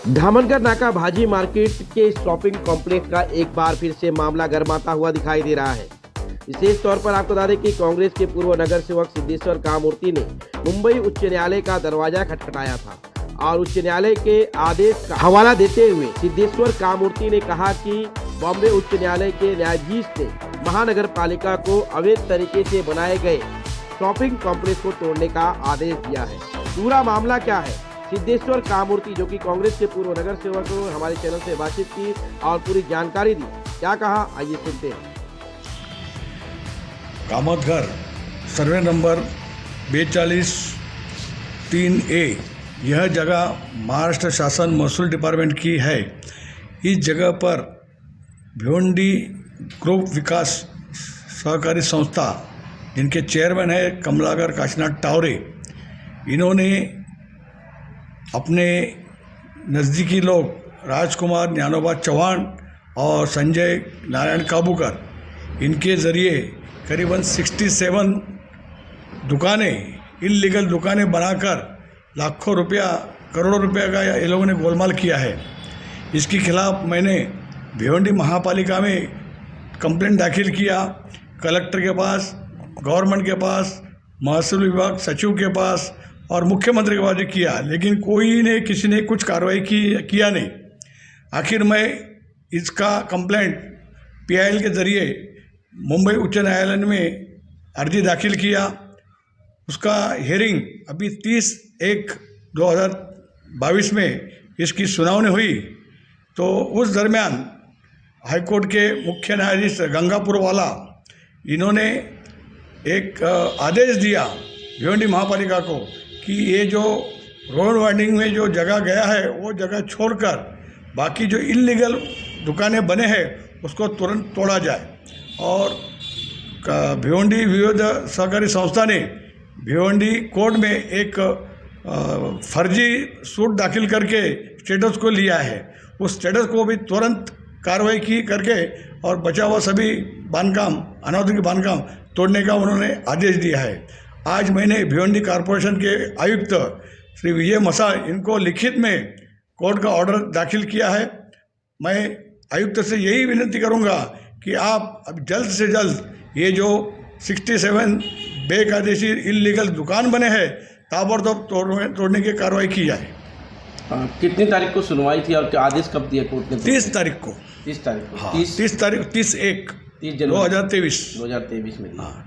धामनगर नाका भाजी मार्केट के शॉपिंग कॉम्प्लेक्स का एक बार फिर से मामला गर्माता हुआ दिखाई दे रहा है। विशेष तौर पर आपको बता दें कि कांग्रेस के पूर्व नगर सेवक सिद्धेश्वर कामूर्ति ने मुंबई उच्च न्यायालय का दरवाजा खटखटाया था और उच्च न्यायालय के आदेश का हवाला देते हुए सिद्धेश्वर कामूर्ति ने कहा कि बॉम्बे उच्च न्यायालय के न्यायाधीश ने महानगर पालिका को अवैध तरीके से बनाए गए शॉपिंग कॉम्प्लेक्स को तोड़ने का आदेश दिया है। पूरा मामला क्या है? सिद्धेश्वर कामूर्ति जो कि कांग्रेस के पूर्व नगर सेवक ने हमारे चैनल से बातचीत की और पूरी जानकारी दी। क्या कहा, आइए सुनते हैं। कामतघर सर्वे नंबर 42-3A यह जगह महाराष्ट्र शासन महसूल डिपार्टमेंट की है। इस जगह पर भिवंडी ग्रुप विकास सहकारी संस्था जिनके चेयरमैन है कमलाकर काशीनाथ टावरे, इन्होंने अपने नज़दीकी लोग राजकुमार ज्ञानोबा चौहान और संजय नारायण काबूकर, इनके ज़रिए करीबन 67 दुकानें, इल्लीगल दुकानें बनाकर लाखों रुपया, करोड़ों रुपया का ये लोगों ने गोलमाल किया है। इसके खिलाफ मैंने भिवंडी महापालिका में कंप्लेंट दाखिल किया, कलेक्टर के पास, गवर्नमेंट के पास, महसूल विभाग सचिव के पास और मुख्यमंत्री के पास किया, लेकिन किसी ने कुछ कार्रवाई किया नहीं। आखिर मैं इसका कंप्लेंट PIL के ज़रिए मुंबई उच्च न्यायालय में अर्जी दाखिल किया। उसका हियरिंग अभी 30/1/2022 में इसकी सुनावनी हुई। तो उस दरमियान हाईकोर्ट के मुख्य न्यायाधीश गंगापुर वाला, इन्होंने एक आदेश दिया भिवंडी महापालिका को कि ये जो रोड वाइंडिंग में जो जगह गया है वो जगह छोड़कर बाकी जो इल्लीगल दुकानें बने हैं उसको तुरंत तोड़ा जाए। और भिवंडी विविध सहकारी संस्था ने भिवंडी कोर्ट में एक फर्जी सूट दाखिल करके स्टेटस को लिया है। उस स्टेटस को भी तुरंत कार्रवाई करके और बचा हुआ सभी बांधकाम, अनौद्योगिक बांधकाम तोड़ने का उन्होंने आदेश दिया है। आज मैंने भिवंडी कॉरपोरेशन के आयुक्त श्री विजय मसाल, इनको लिखित में कोर्ट का ऑर्डर दाखिल किया है। मैं आयुक्त से यही विनती करूंगा कि आप अब जल्द से जल्द ये जो 67 बेकायदेशीर इल्लीगल दुकान बने हैं ताबड़तोड़ तोड़ने की कार्रवाई की जाए। कितनी तारीख को सुनवाई थी और आदेश कब दिया कोर्ट ने? 30 तारीख को। 30 तारीख को। हाँ, 30/1 2023 में। हाँ।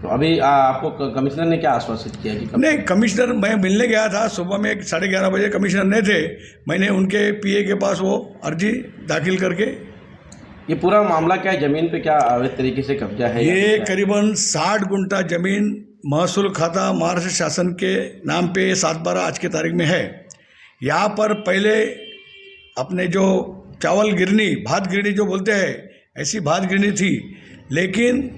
तो अभी आपको कमिश्नर ने क्या आश्वासित किया कि नहीं, कमिश्नर मैं मिलने गया था सुबह में 11:30 बजे, कमिश्नर नहीं थे। मैंने उनके PA के पास वो अर्जी दाखिल करके। ये पूरा मामला क्या है? ज़मीन पे क्या अवैध तरीके से कब्जा है? ये करीबन 60 गुंठा ज़मीन महसूल खाता महाराष्ट्र शासन के नाम पे 7/12 आज की तारीख में है। यहाँ पर पहले अपने जो चावल गिरनी, भात गिरनी जो बोलते हैं, ऐसी भात गिरनी थी। लेकिन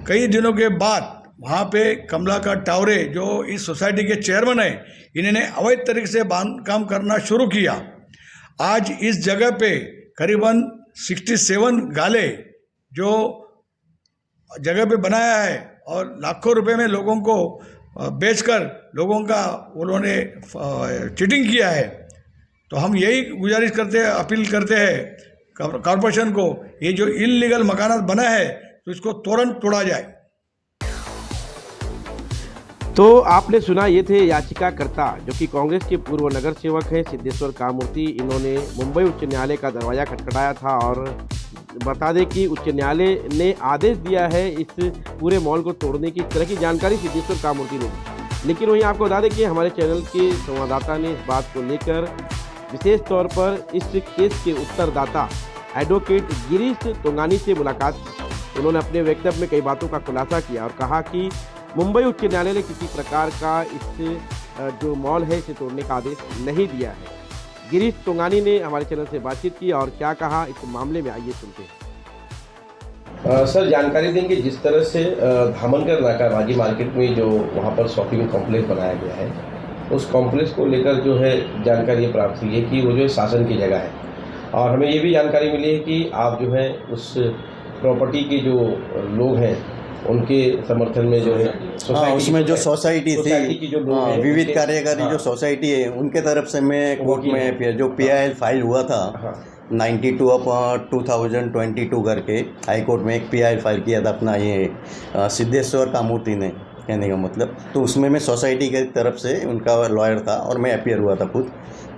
कई दिनों के बाद वहाँ पे कमलाकर टावरे जो इस सोसाइटी के चेयरमैन हैं, इन्होंने अवैध तरीके से बांधकाम करना शुरू किया। आज इस जगह पे करीबन 67 गाले जो जगह पे बनाया है और लाखों रुपए में लोगों को बेचकर लोगों का उन्होंने चीटिंग किया है। तो हम यही गुजारिश करते हैं, अपील करते हैं कॉरपोरेशन को, ये जो इल्लीगल मकानात बना है तो इसको तुरंत तोड़ा जाए। तो आपने सुना, ये थे याचिकाकर्ता जो कि कांग्रेस के पूर्व नगर सेवक हैं सिद्धेश्वर कामूर्ति। इन्होंने मुंबई उच्च न्यायालय का दरवाजा खटखटाया था और बता दें कि उच्च न्यायालय ने आदेश दिया है इस पूरे मॉल को तोड़ने की। इस तरह की जानकारी सिद्धेश्वर कामूर्ति ने दी। लेकिन वहीं आपको बता दें कि हमारे चैनल के संवाददाता ने इस बात को लेकर विशेष तौर पर इस केस के उत्तरदाता एडवोकेट गिरीश तोंगानी से मुलाकात की। उन्होंने अपने वक्तव्य में कई बातों का खुलासा किया और कहा कि मुंबई उच्च न्यायालय ने किसी प्रकार का इस जो मॉल है इसे तोड़ने का आदेश नहीं दिया है। गिरीश तोंगानी ने हमारे चैनल से बातचीत की और क्या कहा इस मामले में, आइए सुनते हैं। सर, जानकारी देंगे जिस तरह से धामनगर नाका भाजी मार्केट में जो वहाँ पर शॉपिंग कॉम्प्लेक्स बनाया गया है, उस कॉम्प्लेक्स को लेकर जो है जानकारी प्राप्त हुई है कि वो जो है शासन की जगह है। और हमें ये भी जानकारी मिली है कि आप जो है उस प्रॉपर्टी के जो लोग हैं उनके समर्थन में जो है हाँ, सोसाइटी उसमें जो सोसाइटी सोसाइटी की थी, जो लोग हाँ, हैं, विविध उनके- कार्यकारी हाँ, जो सोसाइटी है उनके तरफ से मैं कोर्ट वकील हैं। में जो PIL फाइल हुआ था हाँ 92 ऑफ 2022 करके हाई कोर्ट में एक PIL फाइल किया था अपना ये सिद्धेश्वर कामूर्ति ने, कहने का मतलब। तो उसमें मैं सोसाइटी की तरफ से उनका लॉयर था और मैं अपीयर हुआ था खुद,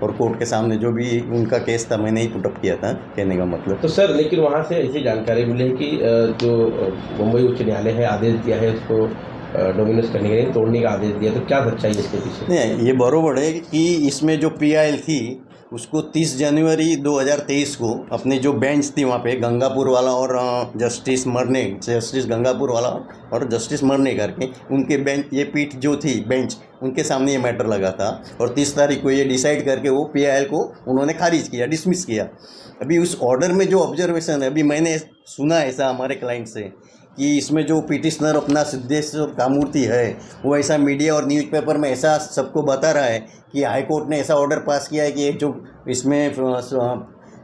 और कोर्ट के सामने जो भी उनका केस था मैंने ही पुटअप किया था, कहने का मतलब। तो सर लेकिन वहाँ से ऐसी जानकारी मिली है कि जो मुंबई उच्च न्यायालय है आदेश दिया है उसको डोमिनस करने के लिए, तोड़ने का आदेश दिया, तो क्या सच्चाई है इसके पीछे? नहीं, ये बरोबर है कि इसमें जो PIL थी उसको 30 जनवरी 2023 को अपने जो बेंच थी वहाँ पे गंगापुर वाला और जस्टिस गंगापुर वाला और जस्टिस मरने करके उनके बेंच, ये पीठ जो थी बेंच, उनके सामने ये मैटर लगा था और 30 तारीख को ये डिसाइड करके वो PIL को उन्होंने खारिज किया, डिसमिस किया। अभी उस ऑर्डर में जो ऑब्जर्वेशन है, अभी मैंने सुना ऐसा हमारे क्लाइंट से कि इसमें जो पिटिशनर अपना सिद्धेश्वर कामूर्ति है वो ऐसा मीडिया और न्यूज़पेपर में ऐसा सबको बता रहा है कि हाई कोर्ट ने ऐसा ऑर्डर पास किया है कि एक जो इसमें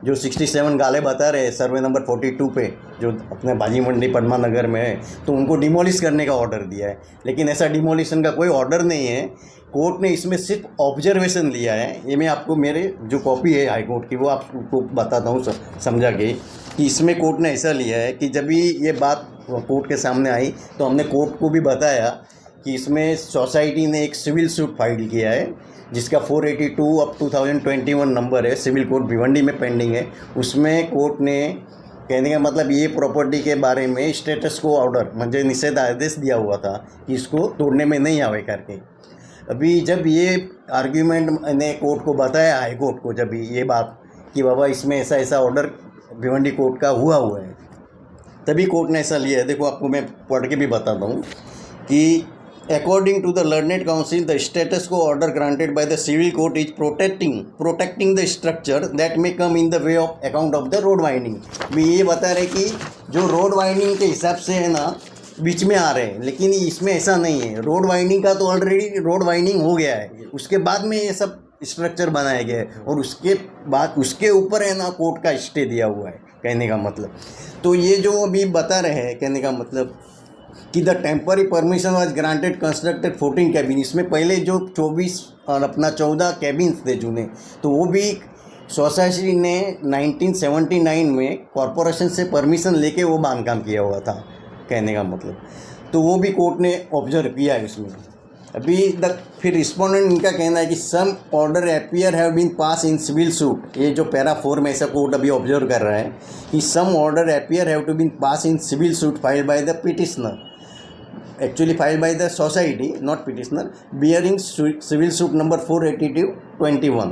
जो 67 गाले बता रहे हैं सर्वे नंबर 42 पे जो अपने भाजी मंडी पद्मा नगर में है, तो उनको डिमोलिश करने का ऑर्डर दिया है। लेकिन ऐसा डिमोलिशन का कोई ऑर्डर नहीं है, कोर्ट ने इसमें सिर्फ ऑब्जर्वेशन लिया है। ये मैं आपको मेरे जो कॉपी है हाई कोर्ट की वो आपको बताता हूँ समझा के, कि इसमें कोर्ट ने ऐसा लिया है कि जब भी ये बात कोर्ट के सामने आई तो हमने कोर्ट को भी बताया कि इसमें सोसाइटी ने एक सिविल सूट फाइल किया है जिसका 482 ऑफ 2021 नंबर है, सिविल कोर्ट भिवंडी में पेंडिंग है। उसमें कोर्ट ने, कहने का मतलब, ये प्रॉपर्टी के बारे में स्टेटस को ऑर्डर म्हणजे निषेध आदेश दिया हुआ था कि इसको तोड़ने में नहीं आवे करके। अभी जब ये आर्ग्यूमेंट मैंने कोर्ट को बताया, हाई कोर्ट को, जब ये बात कि बाबा इसमें ऐसा ऐसा ऑर्डर भिवंडी कोर्ट का हुआ है, तभी कोर्ट ने ऐसा लिया है। देखो आपको मैं पढ़ के भी बताता हूँ कि according to the learned council the status quo order granted by the civil court is protecting the structure that may come in the way of account of the road winding. भी ये बता रहे कि जो रोड वाइंडिंग के हिसाब से है ना बीच में आ रहे हैं, लेकिन इसमें ऐसा नहीं है। रोड वाइंडिंग का तो ऑलरेडी रोड वाइंडिंग हो गया है, उसके बाद में ये सब स्ट्रक्चर बनाया गया है और उसके बाद उसके ऊपर है ना कोर्ट का स्टे दिया हुआ है, कहने का मतलब। तो ये जो अभी बता रहे हैं, कहने का मतलब कि the temporary permission was granted constructed 14 cabin. इसमें पहले जो 24 और अपना 14 कैबिन्स थे चुने, तो वो भी सोसाइटी ने 1979 में कॉरपोरेशन से परमिशन लेके वो बांधकाम किया हुआ था, कहने का मतलब। तो वो भी कोर्ट ने ऑब्जर्व किया है इसमें। अभी फिर रिस्पोंडेंट इनका कहना है कि some order appear have been pass in civil suit. ये जो पैरा 4 में ऐसा कोर्ट अभी ऑब्जर्व कर रहा है कि some order appear have to been pass in civil suit filed by the petitioner, actually filed by the society, not petitioner, bearing civil suit number 482/21.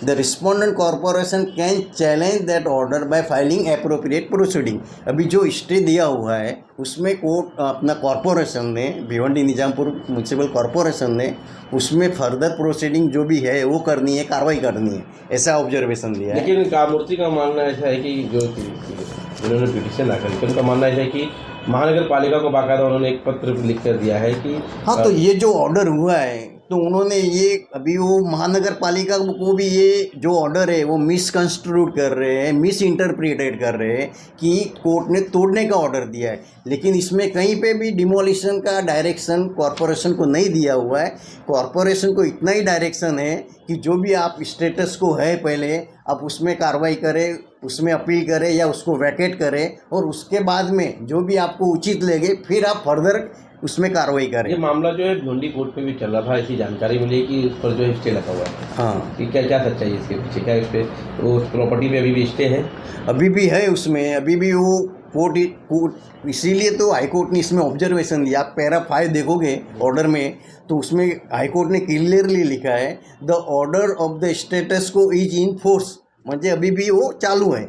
The respondent corporation can challenge that order by filing appropriate proceeding. अभी जो stay दिया हुआ है उसमें court अपना corporation ने, Bhiwandi Nizampur municipal corporation ने उसमें फर्दर प्रोसीडिंग जो भी है वो करनी है, कार्रवाई करनी है, ऐसा ऑब्जर्वेशन लिया है। लेकिन कामूर्ति का मानना ऐसा है कि जो जिन्होंने पिटिशन दाखिल किया उनका मानना ऐसा है कि महानगर पालिका को बाकायदा उन्होंने एक पत्र लिख कर दिया है कि हाँ, तो ये जो ऑर्डर हुआ है तो उन्होंने ये अभी वो महानगर पालिका को भी ये जो ऑर्डर है वो मिसकंस्ट्रूट कर रहे हैं, मिस इंटरप्रिटेट कर रहे हैं कि कोर्ट ने तोड़ने का ऑर्डर दिया है, लेकिन इसमें कहीं पे भी डिमोलिशन का डायरेक्शन कॉरपोरेशन को नहीं दिया हुआ है। कॉरपोरेशन को इतना ही डायरेक्शन है कि जो भी आप स्टेटस को है पहले आप उसमें कार्रवाई करें, उसमें अपील करें या उसको वैकेट करें और उसके बाद में जो भी आपको उचित लगे फिर आप फर्दर उसमें कार्रवाई करें। ये मामला जो है भिवंडी कोर्ट में भी चल रहा था, ऐसी जानकारी मिली कि उस पर जो है स्टे लगा हुआ है। हाँ, कि क्या क्या सच्चाई है इसके पीछे, क्या इस पर उस प्रॉपर्टी पे अभी भी स्टे है? अभी भी है उसमें, अभी भी वो कोर्ट इसीलिए तो हाई कोर्ट ने इसमें ऑब्जर्वेशन दिया। आप पैरा 5 देखोगे ऑर्डर में तो उसमें हाई कोर्ट ने क्लियरली लिखा है the order of the status को इज इन फोर्स, म्हणजे अभी भी वो चालू है।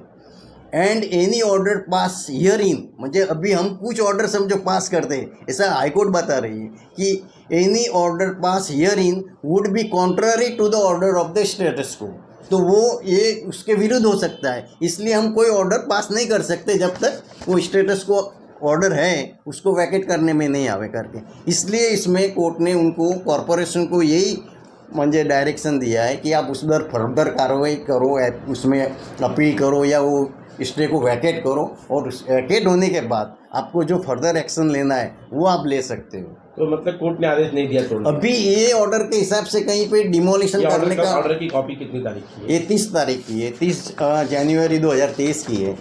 And any order pass here इन, म्हणजे अभी हम कुछ ऑर्डर समझो पास करते हैं, ऐसा हाई कोर्ट बता रही है कि any order pass here in would be contrary to the order of the status quo, तो वो ये उसके विरुद्ध हो सकता है। इसलिए हम कोई ऑर्डर पास नहीं कर सकते जब तक वो स्टेटस को ऑर्डर है उसको वैकेट करने में नहीं आवे करके। इसलिए इसमें कोर्ट ने उनको, कॉरपोरेशन को यही म्हणजे डायरेक्शन दिया है कि आप उस पर फर्दर कार्रवाई करो, उसमें अपील करो या वो स्टे को वैकेट करो और वैकेट होने के बाद आपको जो फर्दर एक्शन लेना है वो आप ले सकते हो। तो मतलब कोर्ट ने आदेश नहीं दिया तोड़ने अभी ये ऑर्डर के हिसाब से कहीं पे डिमोलिशन का? करने का ऑर्डर की कॉपी कितनी तारीख की है? ये 30 तारीख की है, 30 जनवरी 2023 की है।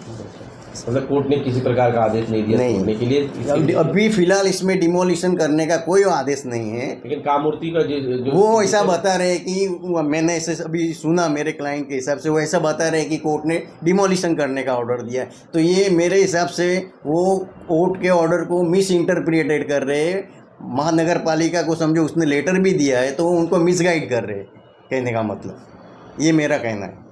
मतलब कोर्ट ने किसी प्रकार का आदेश नहीं दिया तोड़ने के लिए? अभी फिलहाल इसमें डिमोलिशन करने का कोई आदेश नहीं है। लेकिन कामूर्ति का जो वो ऐसा बता रहे हैं कि मैंने ऐसे अभी सुना मेरे क्लाइंट के हिसाब से, वो ऐसा बता रहे हैं कि कोर्ट ने डिमोलिशन करने का ऑर्डर दिया है। तो ये मेरे हिसाब से वो कोर्ट के ऑर्डर को मिस इंटरप्रिटेड कर रहे हैं। महानगर पालिका को समझो उसने लेटर भी दिया है तो उनको मिसगाइड कर रहे हैं, कहने का मतलब ये मेरा कहना है।